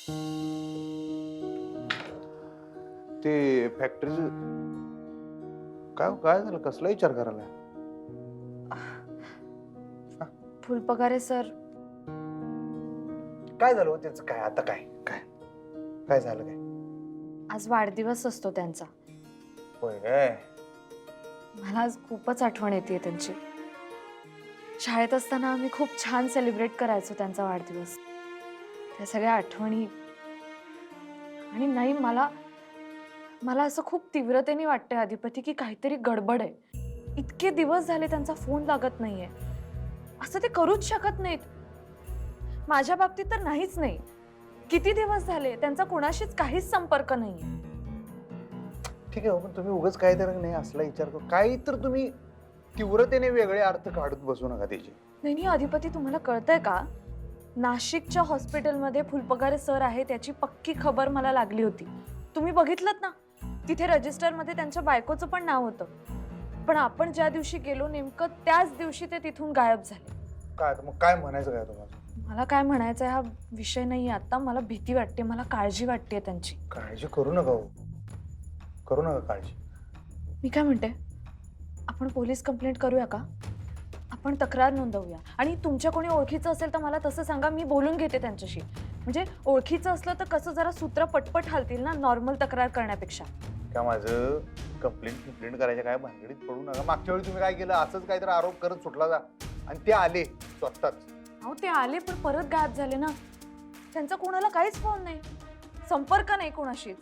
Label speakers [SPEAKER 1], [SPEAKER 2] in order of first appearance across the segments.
[SPEAKER 1] ते फॅक्टरी काय काय झालं? कसला विचार करायला?
[SPEAKER 2] फुलपगारे सर,
[SPEAKER 1] काय झालं त्याचं? काय आता काय काय काय झालं? काय
[SPEAKER 2] आज वाढदिवस असतो त्यांचा.
[SPEAKER 1] होय काय?
[SPEAKER 2] मला आज खूपच आठवण येते त्यांची. शाळेत असताना आम्ही खूप छान सेलिब्रेट करायचो त्यांचा वाढदिवस. त्या सगळ्या आठवणी. आणि नाही, मला असं खूप तीव्रतेने वाटतंय अधिपती की काहीतरी गडबड आहे. इतके दिवस झाले त्यांचा फोन लागत नाहीये. असं ते करूच शकत नाहीत. माझ्या बाबतीत तर नाहीच नाही. किती दिवस झाले त्यांचा कोणाशीच काहीच संपर्क नाहीये.
[SPEAKER 1] ठीक आहे, पण तुम्ही उगाच काहीतरी नाही असला विचार करू. काही तर तुम्ही तीव्रतेने वेगळे अर्थ काढत बसू नका त्याचे.
[SPEAKER 2] नाही अधिपती, तुम्हाला कळतंय का? नाशिकच्या हॉस्पिटलमध्ये फुलपगारे सर आहे त्याची पक्की खबर मला लागली होती. तुम्ही बघितलंत ना? तिथे रजिस्टरमध्ये त्यांच्या बायकोचं पण नाव होतं. पण आपण ज्या दिवशी गेलो नेमकं त्याच दिवशी ते तिथून गायब झाले.
[SPEAKER 1] काय मग काय म्हणायचं काय तुम्हाला?
[SPEAKER 2] मला काय म्हणायचं हा विषय नाही आता. मला भीती वाटते, मला काळजी वाटते त्यांची.
[SPEAKER 1] काळजी करू नका हो. करू नका काळजी.
[SPEAKER 2] मी काय म्हणते, आपण पोलीस कंप्लेंट करूया का? आपण तक्रार नोंदवूया. आणि तुमच्या कोणी ओळखीचं असेल तर मला तसं सांगा, मी बोलून घेते त्यांच्याशी. म्हणजे ओळखीचं असलं तर कसं जरा सूत्र पटपट हालतील ना, नॉर्मल तक्रार करण्यापेक्षा.
[SPEAKER 1] का माझं कंप्लेंट करायच्या काय भानगडीत पडू नका. मागच्या वेळी तुम्ही काय केलं, असंच काहीतरी आरोप करत सुटला जा आणि ते आले स्वतःच.
[SPEAKER 2] अहो ते आले पण परत गायब झाले ना. त्यांचा कोणाला काहीच फोन नाही, संपर्क नाही कोणाशीच.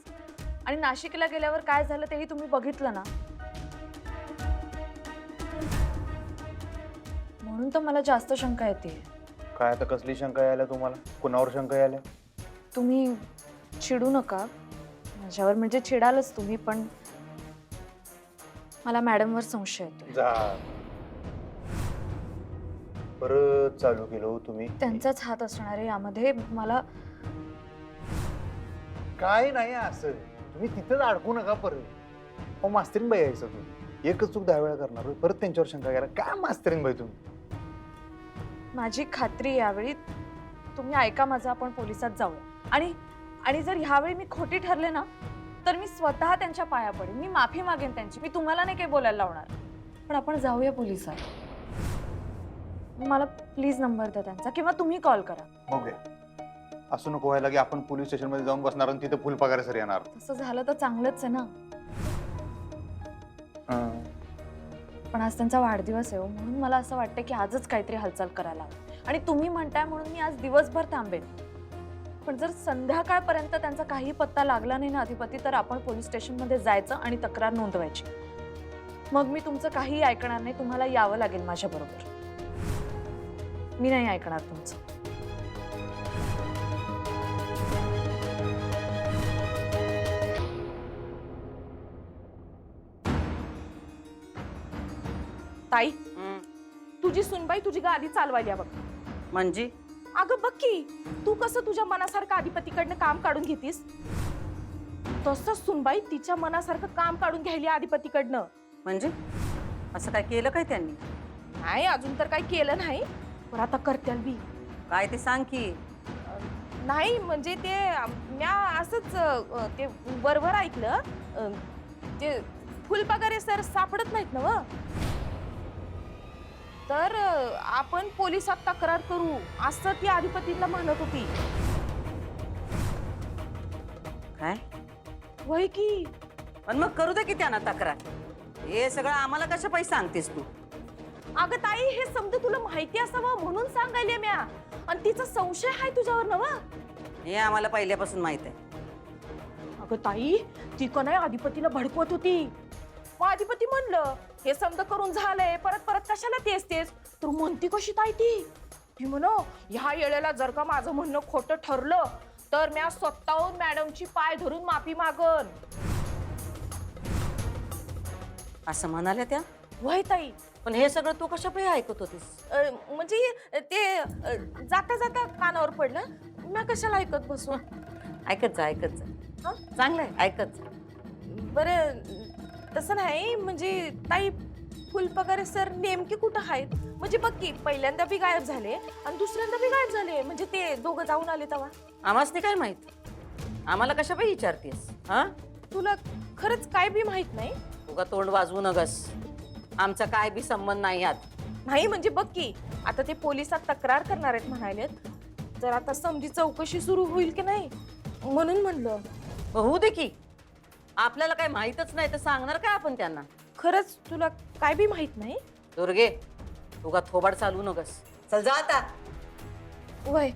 [SPEAKER 2] आणि नाशिकला गेल्यावर काय झालं तेही तुम्ही बघितलं ना. म्हणून तर मला जास्त शंका येते.
[SPEAKER 1] काय आता कसली शंका यायला तुम्हाला? कुणावर शंका यायला?
[SPEAKER 2] तुम्ही चिडू नका माझ्यावर, म्हणजे चिडालच तुम्ही, पण मला मॅडमवर संशय येतोय.
[SPEAKER 1] परत चालू केलं तुम्ही.
[SPEAKER 2] त्यांचाच हात असणार आहे यामध्ये. मला
[SPEAKER 1] काय नाही असं, तुम्ही तिथंच अडकू नका परत. अहो मास्तरीन बाई यायचं तुम्ही एकच चूक 10 वेळा करणार, परत त्यांच्यावर शंका घ्या. काय मास्तरीन बाई तुम्ही?
[SPEAKER 2] माझी खात्री यावेळी तुम्ही ऐका माझं, आपण पोलिसात जाऊया. आणि जर ह्यावेळी मी खोटी ठरले ना तर मी स्वतः त्यांच्या पाया पडेन. मी माफी मागेन त्यांची. मी तुम्हाला नाही काही बोलायला लावणार, पण आपण जाऊया पोलिसात. मला प्लीज नंबर द्या त्यांचा, किंवा तुम्ही कॉल करा.
[SPEAKER 1] बघूया. असं नको व्हायला की आपण पोलीस स्टेशन मध्ये जाऊन बसणार आणि तिथे फुलपगारे सर येणार.
[SPEAKER 2] तसं झालं तर चांगलंच आहे ना. पण आज त्यांचा वाढदिवस आहे, म्हणून मला असं वाटतं की आजच काहीतरी हालचाल करायला हवी. आणि तुम्ही म्हणताय म्हणून मी आज दिवसभर थांबेन. पण जर संध्याकाळपर्यंत त्यांचा काही पत्ता लागला नाही ना अधिपती, तर आपण पोलीस स्टेशनमध्ये जायचं आणि तक्रार नोंदवायची. मग मी तुमचं काही ऐकणार नाही. तुम्हाला यावं लागेल माझ्या बरोबर. मी नाही ऐकणार तुमचं.
[SPEAKER 3] ताई, तुझी सुनबाई तुझी गाडी चालवायला बघ.
[SPEAKER 4] म्हणजे
[SPEAKER 3] अगं बघ की, तू कसं तुझ्या मनासारखं अधिपतीकडनं काम काढून घेतीस, तसंच सुनबाई तिच्या मनासारखं काम काढून घ्यायली अधिपतीकडनं.
[SPEAKER 4] म्हणजे असं काय केलं काय त्यांनी?
[SPEAKER 3] नाही, अजून तर काही केलं नाही, पण आता करत्याल बी.
[SPEAKER 4] काय ते सांग की.
[SPEAKER 3] नाही म्हणजे ते म्या असंच ते वरवर ऐकलं, ते फुलपगारे सर सापडत नाहीत ना व, तर आपण पोलिसात तक्रार करू असं ती अधिपतीला म्हणत होती.
[SPEAKER 4] काय?
[SPEAKER 3] वय की.
[SPEAKER 4] पण मग करू दे की त्यांना तक्रार. हे सगळं आम्हाला कशा पाहिजे सांगतेस तू?
[SPEAKER 3] अगं ताई, हे समजा तुला माहिती असावं म्हणून सांगायले म्या. आणि तिचा संशय आहे तुझ्यावर नव.
[SPEAKER 4] हे आम्हाला पहिल्यापासून माहित आहे.
[SPEAKER 3] अगं ताई, ती का नाही अधिपतीला भडकवत होती. मग अधिपती म्हणलं हे समजा करून झालंय, परत परत कशाला तेच तेच. तर म्हणती कशी ताई ती म्हण, ह्या येळेला जर का माझं म्हणणं खोटं ठरलं तर म्या स्वतःहून मॅडमची पाय धरून माफी मागन
[SPEAKER 4] असं म्हणाल्या त्या.
[SPEAKER 3] वय ताई.
[SPEAKER 4] पण हे सगळं तू कशा पाहिजे ऐकत होतीस?
[SPEAKER 3] म्हणजे ते जाता जाता कानावर पडलं. म्या कशाला ऐकत बसू.
[SPEAKER 4] ऐकत जा ऐकत जा. चांगलंय, ऐकत जा.
[SPEAKER 3] बरं तसं नाही, म्हणजे ताई फुलपगारे सर नेमके कुठं आहेत? म्हणजे बघ की, पहिल्यांदा बी गायब झाले आणि दुसऱ्यांदा बी गायब झाले. म्हणजे ते दोघं जाऊन आले तेव्हा.
[SPEAKER 4] आम्हाच नाही काय माहित. आम्हाला कशा पाहिजे विचारतेस? हा,
[SPEAKER 3] तुला खरंच काय बी माहित नाही?
[SPEAKER 4] तुका तोंड वाजवू नगस. आमचा काय बी संबंध नाही यात.
[SPEAKER 3] नाही म्हणजे बघ की, आता ते पोलिसात तक्रार करणार आहेत म्हणालेत. तर आता समजी चौकशी सुरू होईल की नाही म्हणून म्हणलं.
[SPEAKER 4] होऊ दे की. आपल्याला काय माहीतच नाही तर सांगणार काय आपण त्यांना?
[SPEAKER 3] खरंच तुला काय बी माहित नाही?
[SPEAKER 4] दुर्गे, तुका थोबाड चालवू नगस. चल जा आता.
[SPEAKER 3] वय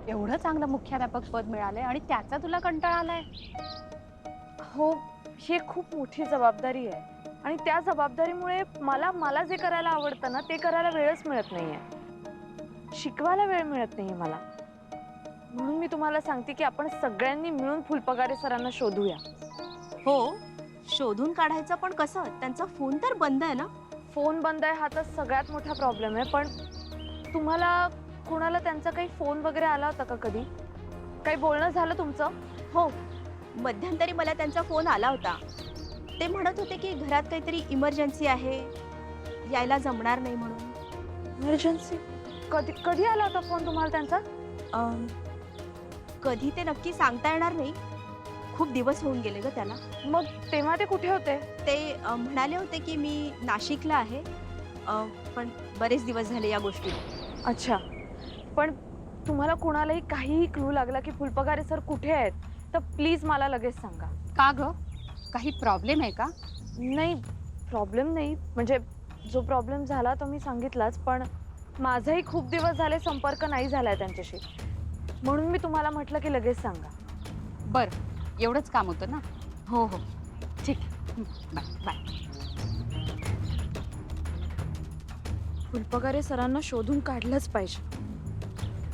[SPEAKER 5] एवढं चांगलं मुख्याध्यापक पद मिळालंय आणि त्याचा तुला कंटाळा आलाय?
[SPEAKER 2] हो, ही खूप मोठी जबाबदारी आहे आणि त्या जबाबदारीमुळे मला जे करायला आवडतं ना ते करायला वेळच मिळत नाहीये. शिकवायला वेळ मिळत नाहीये मला. म्हणून मी तुम्हाला सांगते की आपण सगळ्यांनी मिळून फुलपगारे सरांना शोधूया.
[SPEAKER 5] हो, शोधून काढायचं, पण कसं? त्यांचा फोन तर बंद आहे ना.
[SPEAKER 2] फोन बंद आहे हा तर सगळ्यात मोठा प्रॉब्लेम आहे. पण तुम्हाला कोणाला त्यांचा काही फोन वगैरे आला होता का कधी? काही बोलणं झालं तुमचं?
[SPEAKER 5] हो, मध्यंतरी मला त्यांचा फोन आला होता. ते म्हणत होते की घरात काहीतरी इमर्जन्सी आहे, यायला जमणार नाही म्हणून.
[SPEAKER 2] इमर्जन्सी? कधी कधी आला होता फोन तुम्हाला त्यांचा?
[SPEAKER 5] कधी ते नक्की सांगता येणार नाही. खूप दिवस होऊन गेले ग त्याला.
[SPEAKER 2] मग तेव्हा ते कुठे होते?
[SPEAKER 5] ते म्हणाले होते की मी नाशिकला आहे, पण बरेच दिवस झाले या गोष्टी.
[SPEAKER 2] अच्छा, पण तुम्हाला कोणालाही काहीही क्लू लागला की फुलपगारे सर कुठे आहेत तर प्लीज मला लगेच सांगा.
[SPEAKER 6] का ग, काही प्रॉब्लेम आहे का?
[SPEAKER 2] नाही, प्रॉब्लेम नाही. म्हणजे जो प्रॉब्लेम झाला तो मी सांगितलाच, पण माझाही खूप दिवस झाले संपर्क नाही झालाय त्यांच्याशी. म्हणून मी तुम्हाला म्हटलं की लगेच सांगा.
[SPEAKER 6] बरं, एवढंच काम होतं ना?
[SPEAKER 5] हो हो.
[SPEAKER 6] ठीक आहे, बाय बाय.
[SPEAKER 2] फुलपगारे सरांना शोधून काढलंच पाहिजे.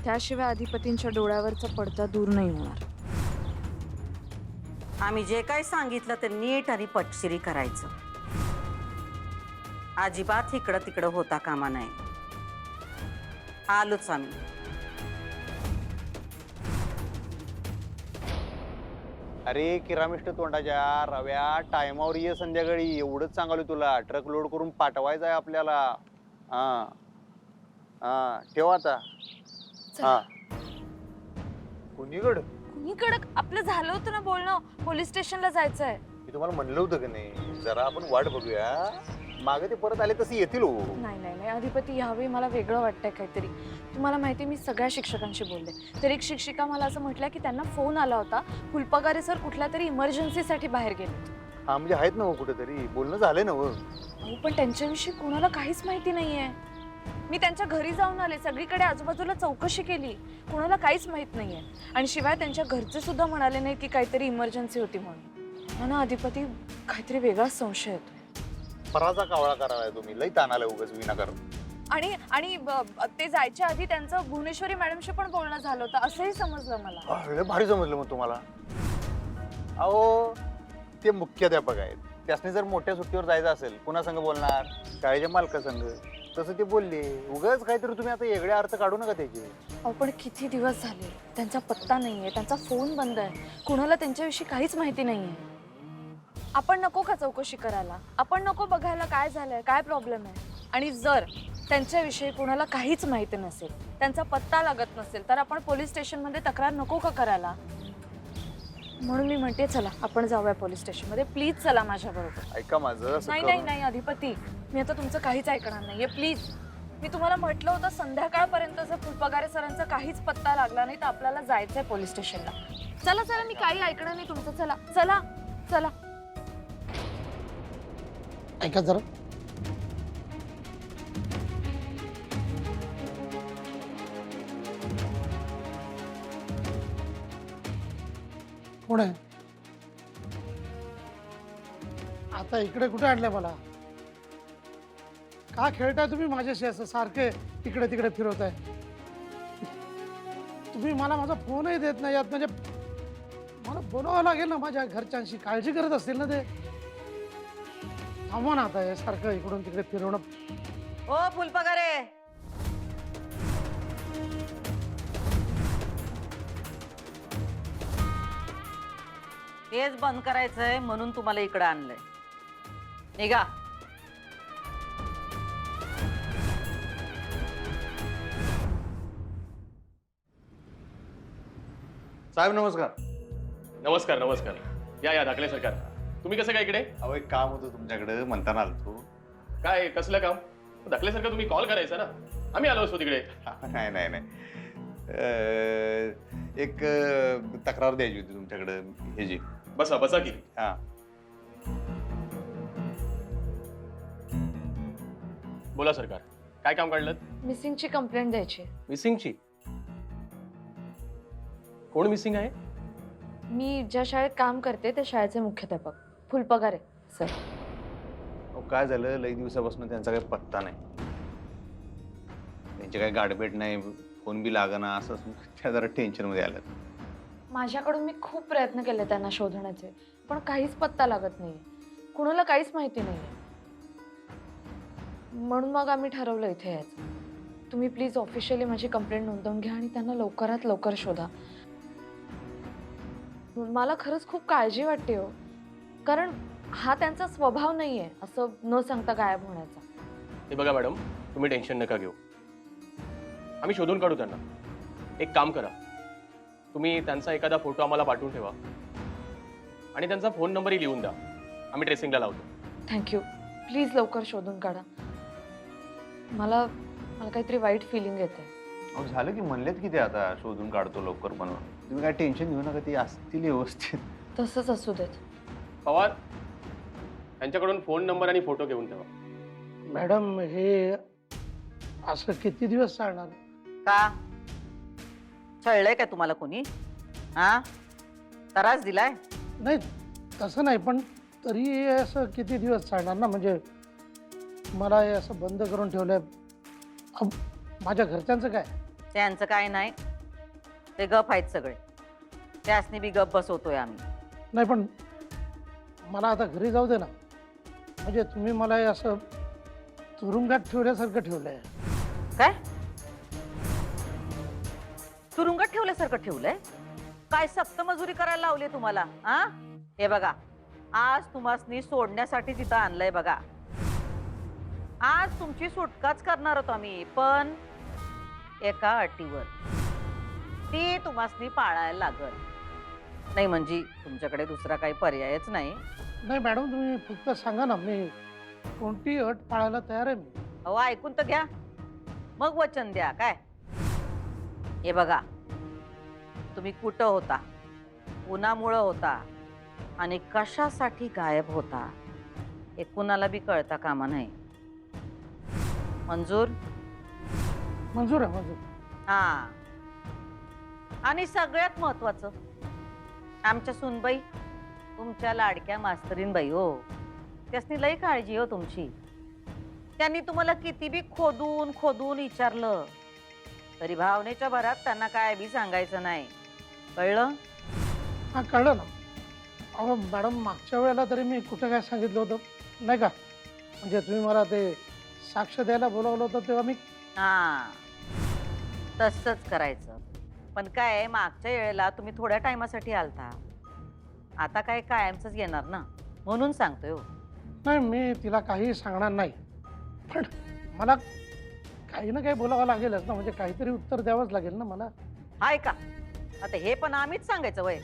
[SPEAKER 2] त्याशिवाय अधिपतींच्या डोळ्यावरचा पडदा दूर नाही होणार.
[SPEAKER 4] आम्ही जे काय सांगितलं ते नीट आणि पटशिरी करायचं. अजिबात इकडं तिकडं होता कामा नाही. आलोच आम्ही.
[SPEAKER 1] अरे किरामिष्ट तोंडाच्या रव्या, टायमावर ये संध्याकाळी. एवढंच सांगालो तुला. ट्रक लोड करून पाठवायचं आहे आपल्याला. हा हा, ठेव आता. हा, कुणीकडं?
[SPEAKER 2] कुणीकडे? आपलं झालं होतं ना बोलणं, पोलीस स्टेशनला जायचंय.
[SPEAKER 1] मी तुम्हाला म्हणलं होतं की नाही, जरा आपण वाट बघूया. मागे ते परत आले तसे येतील हो.
[SPEAKER 2] नाही नाही नाही अधिपती, यावेळी मला वेगळं वाटतंय काहीतरी. तुम्हाला माहिती, मी सगळ्या शिक्षकांशी बोलले. तर एक शिक्षिका मला असं म्हटलं की त्यांना फोन आला होता, फुलपगारे सर कुठल्या तरी इमर्जन्सीसाठी बाहेर गेले.
[SPEAKER 1] हा, म्हणजे आहेत ना हो कुठेतरी. बोलणं झालंय ना हो.
[SPEAKER 2] अहो, पण त्यांच्याविषयी कोणाला काहीच माहिती नाहीये. मी त्यांच्या घरी जाऊन आले, सगळीकडे आजूबाजूला चौकशी केली, कोणाला काहीच माहित नाहीये. आणि शिवाय त्यांच्या घरचे सुद्धा म्हणाले नाही की काहीतरी इमर्जन्सी होती म्हणून. ना अधिपती, काहीतरी वेगळाच संशय येतो.
[SPEAKER 1] पराचा कावळा करायला तुम्ही. लई तानाला उगाच विनाकारण.
[SPEAKER 2] आणि आणि ते जायच्या आधी त्यांचं भुवनेश्वरी मॅडमशी पण बोलणं झालं होतं असंही समजलं मला.
[SPEAKER 1] लय भारी समजलं मग तुम्हाला. अहो, ते मुख्याध्यापक आहेत. त्यासनी जर मोठ्या सुट्टीवर जायचं असेल, कुणा संग बोलणार? शाळेच्या मालका संग. तसं ते बोलले. उगाच काहीतरी तुम्ही आता वेगळे अर्थ काढू नका त्याचे.
[SPEAKER 2] अहो, पण किती दिवस झाले त्यांचा पत्ता नाहीये, त्यांचा फोन बंद आहे, कुणाला त्यांच्याविषयी काहीच माहिती नाहीये. आपण नको का चौकशी करायला? आपण नको बघायला काय झालंय, काय प्रॉब्लेम आहे? आणि जर त्यांच्याविषयी कुणाला काहीच माहिती नसेल, त्यांचा पत्ता लागत नसेल, तर आपण पोलीस स्टेशनमध्ये तक्रार नको का करायला? म्हणून मी म्हणते चला आपण जाऊया पोलीस स्टेशनमध्ये. प्लीज चला माझ्या बरोबर.
[SPEAKER 1] ऐका माझं.
[SPEAKER 2] नाही नाही नाही अधिपती, मी आता तुमचं काहीच ऐकणार नाहीये. प्लीज, मी तुम्हाला म्हटलं होतं संध्याकाळपर्यंत जर फुलपगारे सरांचा काहीच पत्ता लागला नाही तर आपल्याला जायचंय पोलीस स्टेशनला. चला चला, मी काही ऐकणार नाही तुमचं. चला चला चला.
[SPEAKER 7] ऐका जरा. कोण आहे? आता इकडे कुठे आणलंय मला? का खेळताय तुम्ही माझ्याशी असं सारखे इकडे तिकडे फिरवताय? तुम्ही मला माझा फोनही देत नाही यात. म्हणजे मला बोलावं लागेल ना, माझ्या घरच्यांशी काळजी करत असतील ना ते. थांबवा ना आता हे सारखं इकडून तिकडे फिरवणं.
[SPEAKER 4] ओ फुलपगारे, तेच बंद करायचंय म्हणून तुम्हाला इकडे आणलंय. निघा.
[SPEAKER 1] साहेब नमस्कार.
[SPEAKER 8] नमस्कार नमस्कार. या दाखले सरकार. तुम्ही कसं काय इकडे?
[SPEAKER 1] अहो एक काम होतं तुमच्याकडे म्हणताना आलतो.
[SPEAKER 8] काय कसलं काम? दाखले सरकार तुम्ही कॉल करायचा ना, आम्ही आलो असतो तिकडे.
[SPEAKER 1] नाही नाही नाही एक तक्रार द्यायची होती तुमच्याकडे हे जी.
[SPEAKER 8] बसा बसा की.
[SPEAKER 1] हा
[SPEAKER 8] बोला सरकार, काय काम काढलं?
[SPEAKER 2] मिसिंगची कंप्लेंट द्यायची आहे.
[SPEAKER 8] मिसिंगची? कोण मिसिंग आहे?
[SPEAKER 2] मी ज्या शाळेत काम करते त्या शाळेचे मुख्याध्यापक फुलपगार आहे सर.
[SPEAKER 1] अहो, काय झालं लई दिवसापासून त्यांचा काही पत्ता नाही, त्यांची काही गाठभेट नाही, फोन बी लागना, असं त्या जरा टेन्शन मध्ये आलं.
[SPEAKER 2] माझ्याकडून मी खूप प्रयत्न केले त्यांना शोधण्याचे, पण काहीच पत्ता लागत नाही, कुणाला काहीच माहिती नाही. म्हणून मग आम्ही ठरवलं इथे यायचं. तुम्ही प्लीज ऑफिशियली माझी कंप्लेंट नोंदवून घ्या आणि त्यांना लवकरात लवकर शोधा. मला खरंच खूप काळजी वाटते हो, कारण हा त्यांचा स्वभाव नाहीये असं न सांगता गायब होण्याचा.
[SPEAKER 8] हे बघा मॅडम, तुम्ही टेन्शन नका घेऊ, आम्ही शोधून काढू त्यांना. एक काम करा, तुम्ही त्यांचा एखादा फोटो आम्हाला पाठवून ठेवा आणि त्यांचा फोन नंबरही लिहून द्या, आम्ही ट्रेसिंगला लावतो.
[SPEAKER 2] थँक्यू. प्लीज लवकर शोधून काढा. मला काहीतरी वाईट फिलिंग येते.
[SPEAKER 1] अहो झालं की म्हणलेत की ते आता शोधून काढतो लवकर बनवा, तुम्ही काय टेन्शन घेऊ नका, ती असतील व्यवस्थित.
[SPEAKER 2] तसंच असू देत.
[SPEAKER 8] पवार, त्यांच्याकडून फोन नंबर आणि फोटो घेऊन ठेवा.
[SPEAKER 7] मॅडम हे असं किती दिवस चालणार?
[SPEAKER 4] का छळलंय काय तुम्हाला कोणी? हा, त्रास दिलाय?
[SPEAKER 7] नाही तसं नाही, पण तरी हे असं किती दिवस चालणार ना? म्हणजे मला हे असं बंद करून ठेवलंय. माझ्या घरच्यांचं काय?
[SPEAKER 4] त्यांचं काय नाही, ते गप आहेत सगळे, त्यासनी बी गप बसवतोय आम्ही.
[SPEAKER 7] नाही पण मला आता घरी जाऊ दे ना. म्हणजे तुम्ही मला हे असं तुरुंगात ठेवल्यासारखं ठेवलंय.
[SPEAKER 4] काय तुरुंगात ठेवल्यासारखं ठेवलंय? काय सक्त मजुरी करायला लावली तुम्हाला? हा, हे बघा, आज तुम्हासनी सोडण्यासाठी तिथं आणलंय बघा. आज तुमची सुटकाच करणार होतो आम्ही, पण एका अटीवर. ती तुम्हासनी पाळायला लागल. नाही म्हणजे तुमच्याकडे दुसरा काही पर्यायच नाही.
[SPEAKER 7] नाही मॅडम, तुम्ही फक्त सांगा ना, मी कोणती अट पाळायला तयार आहे. मी
[SPEAKER 4] अहो ऐकून तर घ्या, मग वचन द्या. काय हे बघा, तुम्ही कुठं होता, कुणामुळं होता आणि कशासाठी गायब होता हे कुणाला बी कळता कामा नाही. मंजूर?
[SPEAKER 7] मंजूर आहे, मंजूर.
[SPEAKER 4] हा, आणि सगळ्यात महत्वाचं, आमच्या सुनबाई तुमच्या लाडक्या मास्तरीनबाई हो, त्यासनी लई काळजी हो तुमची. त्यांनी तुम्हाला किती बी खोदून खोदून विचारलं तरी भावनेच्या भरात त्यांना काय बी सांगायचं नाही, कळलं?
[SPEAKER 7] हा कळलं ना. अहो मॅडम, मागच्या वेळेला तरी मी कुठं काय सांगितलं होतं नाही का? म्हणजे तुम्ही मला ते साक्ष द्यायला बोलावलं होतं तेव्हा मी.
[SPEAKER 4] हा, तसंच करायचं. पण काय मागच्या वेळेला तुम्ही थोड्या टायमासाठी आलता, आता काय कायमच येणार ना, म्हणून सांगतोय हो.
[SPEAKER 7] नाही, मी तिला काही सांगणार नाही, पण मला काही ना काही बोलावं लागेलच ना. म्हणजे काहीतरी उत्तर द्यावंच लागेल ना मला.
[SPEAKER 4] हाय का? आता हे पण आम्हीच सांगायचं वय?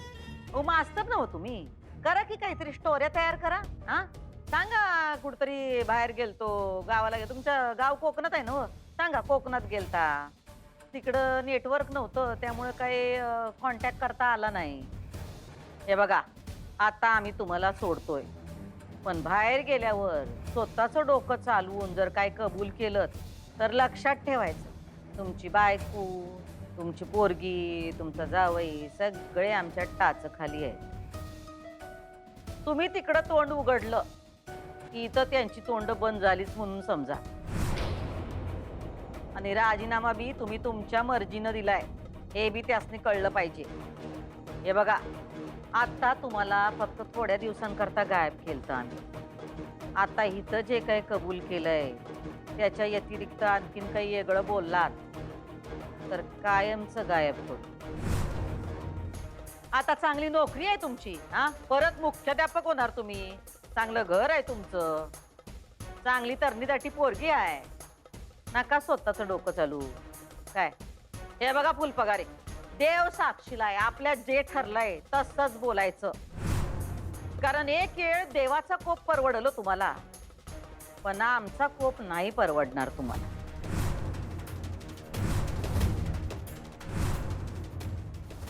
[SPEAKER 4] ओ मास्तर ना हो तुम्ही, करा की काहीतरी स्टोऱ्या तयार करा. हा, सांगा कुठतरी बाहेर गेलतो, गावाला गेलो. तुमचं गाव कोकणात आहे ना हो? सांगा कोकणात गेलता, तिकडं नेटवर्क नव्हतं त्यामुळे काही कॉन्टॅक्ट करता आला नाही. हे बघा, आता आम्ही तुम्हाला सोडतोय, पण बाहेर गेल्यावर स्वतःचं डोकं चालवून जर काय कबूल केलं तर लक्षात ठेवायचं, तुमची बायको, तुमची पोरगी, तुमचा जावई सगळे आमच्या टाचखाली आहे. तुम्ही तिकडं तोंड उघडलं की इथं त्यांची तोंड बंद झालीच म्हणून समजा. आणि राजीनामा बी तुम्ही तुमच्या मर्जीनं दिलाय हे बी त्यासनी कळलं पाहिजे. हे बघा, आता तुम्हाला फक्त थोड्या दिवसांकरता गायब केलं आम्ही. आता इथं जे काही कबूल केलंय त्याच्या व्यतिरिक्त आणखीन काही वेगळं बोललात तर कायमचं गायब होत. आता चांगली नोकरी आहे तुमची, हा, परत मुख्याध्यापक होणार तुम्ही, चांगलं घर आहे तुमचं, चांगली तरणी पोरगी आहे, नका स्वतःचं डोकं चालू. काय हे बघा फुलपगारे, देव साक्षीला आहे, आपल्या जे ठरलंय तसंच बोलायचं. कारण एक वेळ देवाचा कोप परवडलो तुम्हाला, पण आमचा कोप नाही परवडणार तुम्हाला.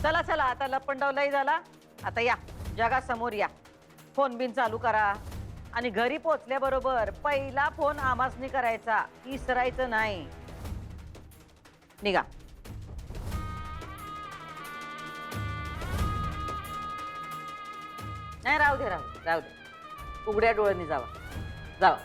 [SPEAKER 4] चला चला, आता लपंडावलाही झाला. आता या जगासमोर या, फोन बिन चालू करा आणि घरी पोचल्याबरोबर पहिला फोन आमासनी करायचा, विसरायचं नाही. निघा. नाही, राहू दे राहू दे राहू दे, उघड्या डोळ्यांनी जावा जावा.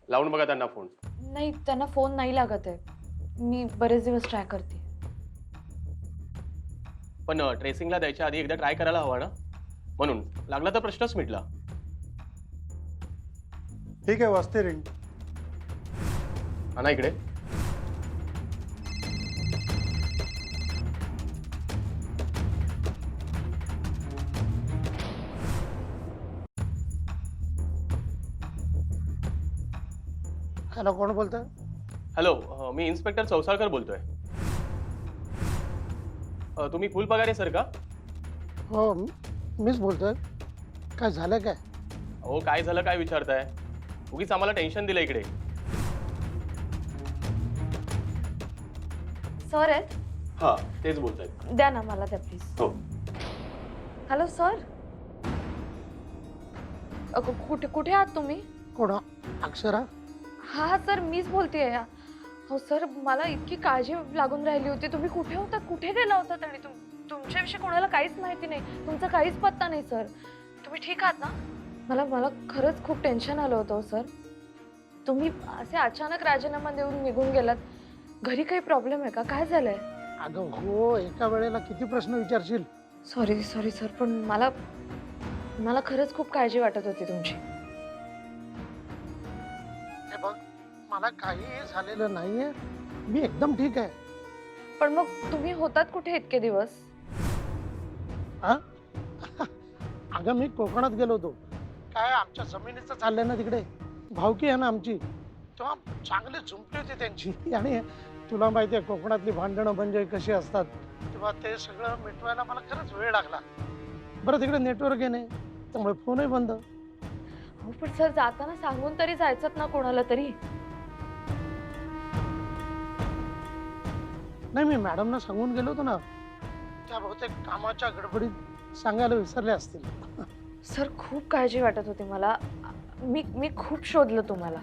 [SPEAKER 8] लावून बघा त्यांना फोन.
[SPEAKER 2] नाही, त्यांना फोन नाही लागत आहे. मी बरेच दिवस ट्राय करते.
[SPEAKER 8] पण ट्रेसिंगला द्यायच्या आधी एकदा ट्राय करायला हवा ना, म्हणून लागला तर प्रश्नच मिटला.
[SPEAKER 1] ठीक आहे, वाजते रिंग.
[SPEAKER 8] हा ना इकडे.
[SPEAKER 7] हॅलो, कोण बोलतोय?
[SPEAKER 8] हॅलो, मी इन्स्पेक्टर चौसाळकर बोलतोय. तुम्ही फुल पगार आहे सर का?
[SPEAKER 7] हो, मीच बोलतोय. काय झालं काय?
[SPEAKER 8] हो, काय झालं काय विचारताय? उगीच आम्हाला टेन्शन दिलं इकडे.
[SPEAKER 2] सर आहेत?
[SPEAKER 8] हा, तेच बोलताय.
[SPEAKER 2] द्या ना, मला द्या प्लीज.
[SPEAKER 8] हो.
[SPEAKER 2] Hello sir. कुठे कुठे आहात तुम्ही?
[SPEAKER 7] कोण? अक्षरा?
[SPEAKER 2] हा सर, मीच बोलतेय. हो सर, मला इतकी काळजी लागून राहिली होती. तुम्ही कुठे होता? कुठे गेला होता? आणि तुमच्याविषयी कोणाला काहीच माहिती नाही. तुमचा काहीच पत्ता नाही सर. तुम्ही ठीक आहात ना? मला खरंच खूप टेन्शन आलं होतं सर. तुम्ही असे अचानक राजीनामा देऊन निघून गेलात. घरी काही प्रॉब्लेम आहे का? काय झालंय?
[SPEAKER 7] अगं हो, एका वेळेला किती प्रश्न विचारशील.
[SPEAKER 2] सॉरी सर, पण मला खरंच खूप काळजी वाटत होती तुमची.
[SPEAKER 7] हे बघ, मला काहीही झालेलं नाहीये. मी एकदम ठीक आहे.
[SPEAKER 2] पण मग तुम्ही होतात कुठे इतके दिवस?
[SPEAKER 7] अगं मी कोकणात गेलो होतो. काय आमच्या जमिनीचं चाललंय ना तिकडे, भावकी आहे ना आमची, तेव्हा चांगली झुंपली होती त्यांची. आणि तुला माहिती आहे कोकणातली भांडणं म्हणजे कशी असतात, तेव्हा ते सगळं मिटवायला मला खरंच वेळ लागला. बरं, तिकडे नेटवर्क आहे नाही, त्यामुळे फोनही बंद.
[SPEAKER 2] हो पण सर, जाताना सांगून तरी जायचं ना कोणाला तरी.
[SPEAKER 7] नाही, मी मॅडमना सांगून गेलो होतो ना, त्या बहुतेक कामाच्या गडबडीत सांगायला विसरले असतील.
[SPEAKER 2] सर, खूप काळजी वाटत होती मला. मी खूप शोधलं तुम्हाला.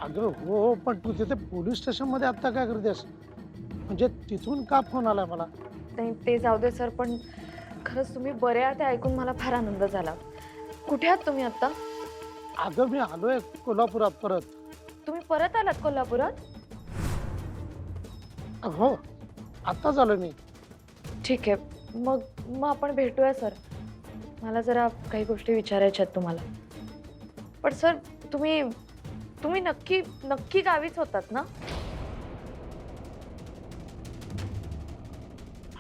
[SPEAKER 7] अगं हो, पण तू तिथे पोलीस स्टेशनमध्ये आत्ता काय करतेस? म्हणजे तिथून का फोन आला मला?
[SPEAKER 2] नाही, ते जाऊ दे सर, पण खरंच तुम्ही बरे आहात हे ऐकून मला फार आनंद झाला. कुठे आहात तुम्ही आता?
[SPEAKER 7] अगं मी आलोय कोल्हापुरात परत.
[SPEAKER 2] तुम्ही परत आलात कोल्हापुरात?
[SPEAKER 7] हो, आत्ताच आलोय मी.
[SPEAKER 2] ठीक आहे, मग आपण भेटूया सर. मला जरा काही गोष्टी विचारायच्या आहेत तुम्हाला. पण सर, तुम्ही नक्की गावीच होतात ना?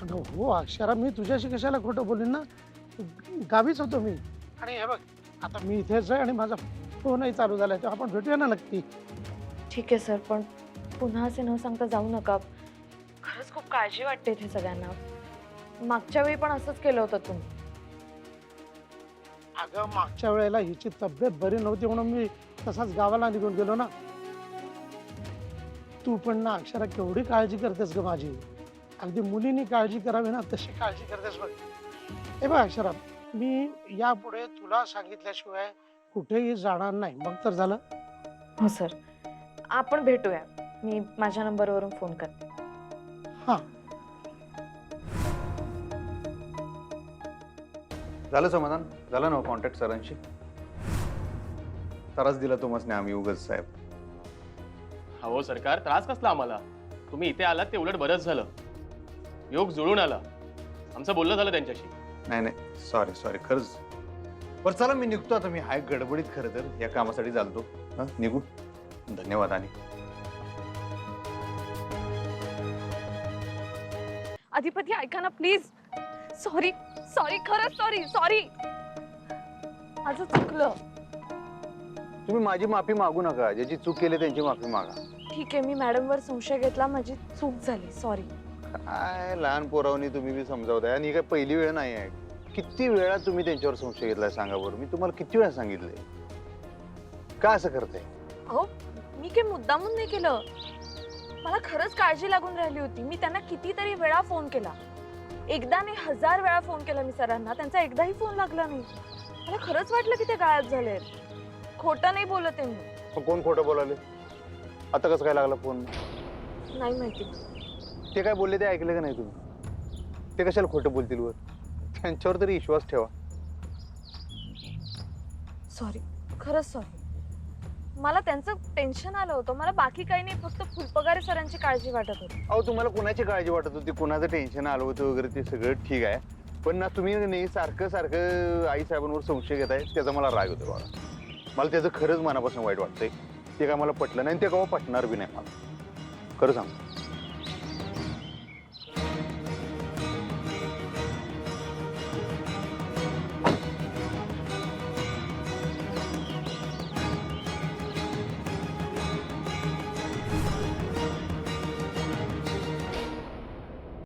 [SPEAKER 7] अगं हो अक्षरा, मी तुझ्याशी कशाला खोटं बोलेन ना. गावीच होतो मी. आणि हे बघ, आता मी इथेच आहे आणि माझा फोनही चालू झालाय, तर आपण भेटूया ना नक्की.
[SPEAKER 2] ठीक आहे सर, पण पुन्हा असे न सांगता जाऊ नका. खरंच खूप काळजी वाटते इथे सगळ्यांना. मागच्या वेळी पण असंच केलं होतं तुम्ही.
[SPEAKER 7] अगं मागच्या वेळेला हिची तब्येत बरी नव्हती म्हणून मी तसाच गावाला निघून गेलो ना. तू पण ना अक्षरा केवढी काळजी करतेस ग माझी. अगदी मुलींनी काळजी करावी ना तशी काळजी करतेस बघ. हे बघ अक्षरा, मी यापुढे तुला सांगितल्याशिवाय कुठेही जाणार नाही, मग तर झालं.
[SPEAKER 2] हो सर, आपण भेटूया. मी माझ्या नंबरवरून फोन करते.
[SPEAKER 7] हां,
[SPEAKER 1] झालं समाधान? झालं ना कॉन्टॅक्ट सरांशी? त्रास दिला तुम्हाला आम्ही उगाच साहेब.
[SPEAKER 8] हो सरकार, त्रास कसला आम्हाला? तुम्ही इथे आलात ते उलट बरंच झालं. योग जुळून आला. आमचं बोलणं झालं त्यांच्याशी.
[SPEAKER 1] नाही, सॉरी खरंच. बरं चला, मी निघतो आता. मी हाय गडबडीत खरं तर या कामासाठी चालतो. हां, निघू. धन्यवाद. आणि
[SPEAKER 2] अधिपती ऐका ना प्लीज. सॉरी, खरंच सॉरी. माझं चुकलं.
[SPEAKER 1] तुम्ही माझी माफी मागू नका, ज्याची चूक केली त्यांची माफी मागा.
[SPEAKER 2] ठीक आहे, मी मॅडमवर संशय घेतला, माझी चूक झाली, सॉरी.
[SPEAKER 1] काय लहान पोरावनी तुम्ही बी समजावताय, आणि ही काय पहिली वेळ नाही आहे. किती वेळा तुम्ही त्यांच्यावर संशय घेतलाय सांगा बरं? मी तुम्हाला किती वेळा सांगितलंय? का असं करताय?
[SPEAKER 2] अहो, मी काही मुद्दामून नाही केलं. मला खरंच काळजी लागून राहिली होती. मी त्यांना कितीतरी वेळा फोन केला, एकदा नाही 1000 वेळा फोन केला मी सरांना, त्यांचा एकदाही फोन लागला नाही. मला खरंच वाटलं की ते गायब झाले. खोटं नाही बोलत आहे मी.
[SPEAKER 1] मग कोण खोटं बोलाले? आता कसं काय लागला फोन?
[SPEAKER 2] नाही माहिती.
[SPEAKER 1] ते काय बोलले ते ऐकलं का नाही तुम्ही? ते कशाला खोटं बोलतील वर? त्यांच्यावर तरी विश्वास ठेवा.
[SPEAKER 2] सॉरी, खरंच सॉरी. मला त्यांचं टेन्शन आलं होतं. मला बाकी काही नाही, फक्त फुलपगारे सरांची काळजी वाटत होती.
[SPEAKER 1] अहो, तुम्हाला कुणाची काळजी वाटत होती, कुणाचं टेन्शन आलं होतं वगैरे ते सगळं ठीक आहे, पण ना तुम्ही नाही सारखं सारखं आई साहेबांवर संशय घेताय, त्याचा मला राग होतो बघा. मला त्याचं खरंच मनापासून वाईट वाटतंय. ते काय मला पटलं नाही, ते केव्हा पटणार बी नाही मला. खरं सांग.